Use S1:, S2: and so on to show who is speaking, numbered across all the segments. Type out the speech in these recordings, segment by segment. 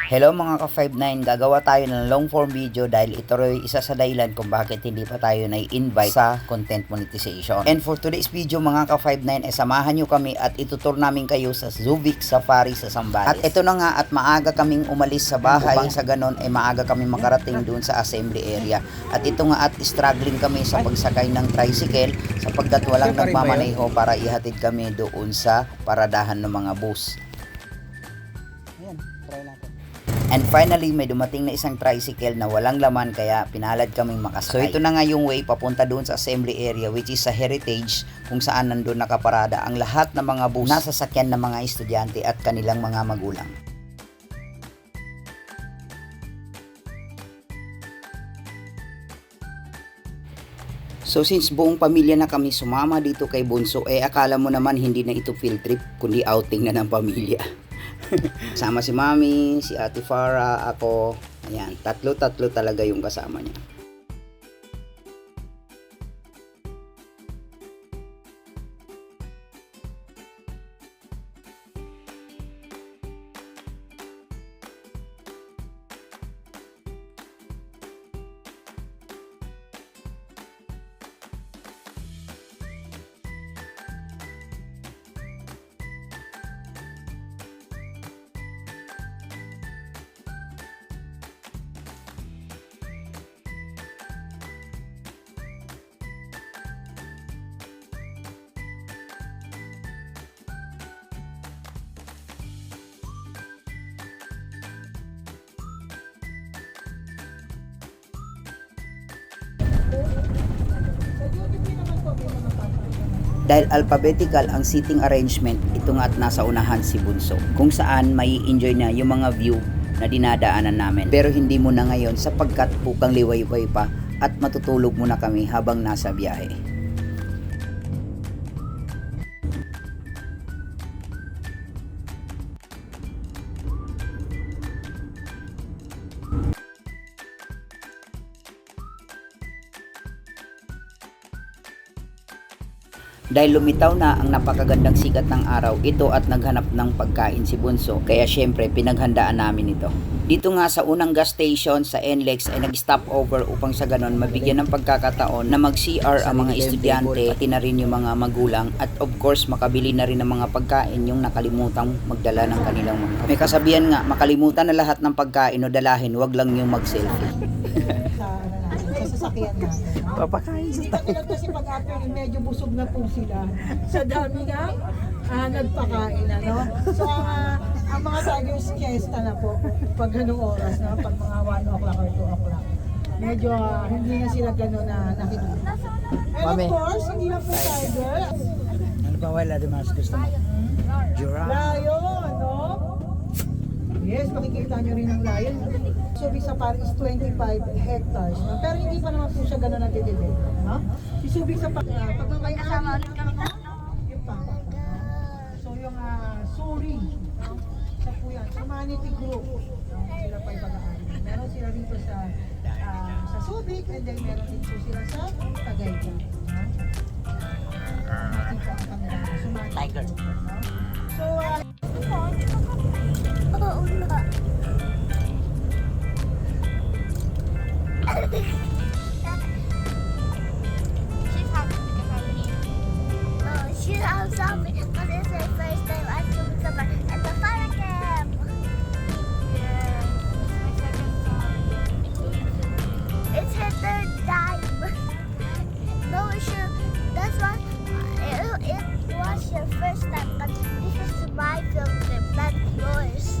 S1: Hello mga ka-59, gagawa tayo ng long form video dahil ito rin isa sa dahilan kung bakit hindi pa tayo na-invite sa content monetization. And for today's video mga ka-59, samahan nyo kami at itutur namin kayo sa Subic Safari sa Zambales. At ito na nga at maaga kaming umalis sa bahay, sa ganon ay maaga kaming makarating dun sa assembly area. At ito nga at struggling kami sa pagsakay ng tricycle sapagkat walang nagmamaneho para ihatid kami doon sa paradahan ng mga bus. Ayan, try natin. And finally, may dumating na isang tricycle na walang laman kaya pinalad kaming makasakay. So ito na nga yung way papunta doon sa assembly area which is sa Heritage kung saan nandun nakaparada ang lahat ng mga bus na sasakyan ng mga estudyante at kanilang mga magulang. So since buong pamilya na kami sumama dito kay Bunso, akala mo naman hindi na ito field trip kundi outing na ng pamilya. Sama si Mami, si Ate Farah, ako. Ayan, tatlo talaga yung kasama niya. Dahil alphabetical ang seating arrangement, ito nga at nasa unahan si Bunso, kung saan may enjoy na yung mga view na dinadaanan namin. Pero hindi mo na ngayon sapagkat bukang liwayway pa at matutulog muna kami habang nasa biyahe. Dahil lumitaw na ang napakagandang sikat ng araw, ito at naghanap ng pagkain si Bunso, kaya syempre pinaghandaan namin ito. Dito nga sa unang gas station sa NLEX ay nag-stop over upang sa ganon mabigyan ng pagkakataon na mag-CR ang mga estudyante, pati na rin yung mga magulang at of course makabili na rin ng mga pagkain yung nakalimutang magdala ng kanilang mga. May kasabihan nga, makalimutan na lahat ng pagkain o dalahin, wag lang yung mag-selfie.
S2: Sasakyan natin.
S1: Papakain
S2: Hindi kami lang kasi pag after medyo busog na po sila sa dami na nagpakain, ano? So ang mga Tigers fiesta na po pag ganung oras, no? Pag mga 1 o'clock or 2 o'clock. Medyo hindi na sila gano'n na nakikita. And of course, hindi lang po Tiger.
S1: Ano ba wala mas gusto mo? Giraffe.
S2: Lion, no? Yes, makikita nyo rin ang lion. Subic Safari is 25 hectares. No? Pero hindi pa naman po siya gano'n nagde-develop. No? Si Subic Safari, pagmamay kasama ulit kami na? Yung papa. So yung Suri. No? Siya po yan. Humanity Group. No? Sila pa ipag-aari. Meron sila dito sa Subic and then meron din po sila sa Tagaytay. No? Makikita ang kanila. Tiger. No? So,
S3: Oo nga. She's happy because I'm here. No, she's happy because it's her first time at Subic Safari at the fire camp. Yeah, it's my second time. It's her third time. No, that's why it was your first time, but this is my field trip, not yours.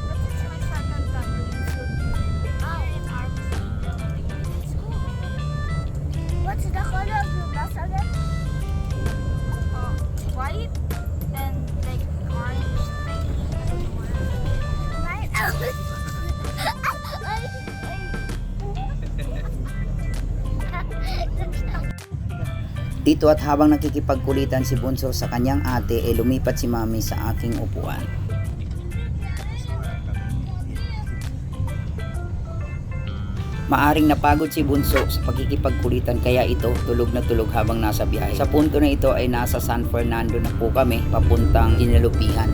S3: But it's my second time doing field trip. Oh, in our facility. It's cool. What's the color of your bus again? White and like orange thing. Mine.
S1: Dito at habang nakikipagkulitan si Bunso sa kanyang ate, lumipat si Mami sa aking upuan. Maaring napagod si Bunso sa pagkikipagkulitan kaya ito tulog na tulog habang nasa biyahe. Sa punto na ito ay nasa San Fernando na po kami papuntang Dinalupihan.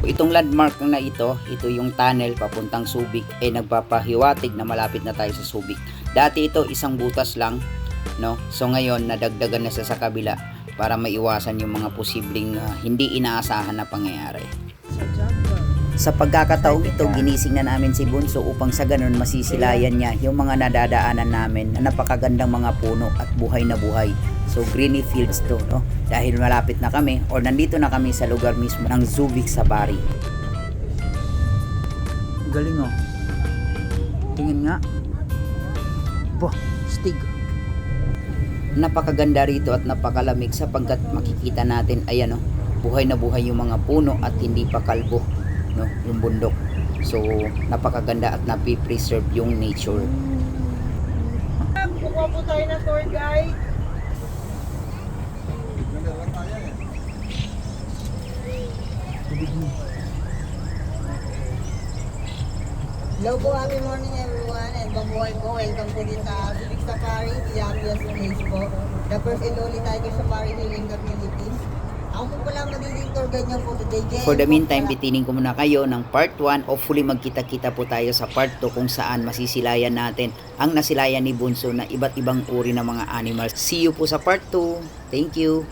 S1: Itong landmark na ito yung tunnel papuntang Subic ay nagpapahiwatig na malapit na tayo sa Subic. Dati ito isang butas lang, no? So ngayon nadagdagan na sa kabila para maiwasan yung mga posibleng hindi inaasahan na pangyayari. Sa pagkakataong ito, ginising na namin si Bunso upang sa ganun masisilayan niya yung mga nadadaanan namin na napakagandang mga puno at buhay na buhay. So greeny fields to, no? Dahil malapit na kami or nandito na kami sa lugar mismo ng Subic Safari. Galing oh. Tingin nga. Boh, stig. Napakaganda rito at napakalamig sapagkat makikita natin ayan oh, buhay na buhay yung mga puno at hindi pa kalbo, no, yung bundok. So napakaganda at napipreserve yung nature.
S2: Kukuha po tayo ng tour guide. Hello po, happy morning everyone, and mabuhay po, welcome po din sa Subic Safari, the happiest place po. The first and only Tiger Safari here in the Philippines. Ako po pala magiging tour guide niyo po today.
S1: For the meantime, bitinin ko muna kayo ng part 1. Hopefully magkita-kita po tayo sa part 2 kung saan masisilayan natin ang nasilayan ni Bunso na iba't ibang uri ng mga animals. See you po sa part 2. Thank you!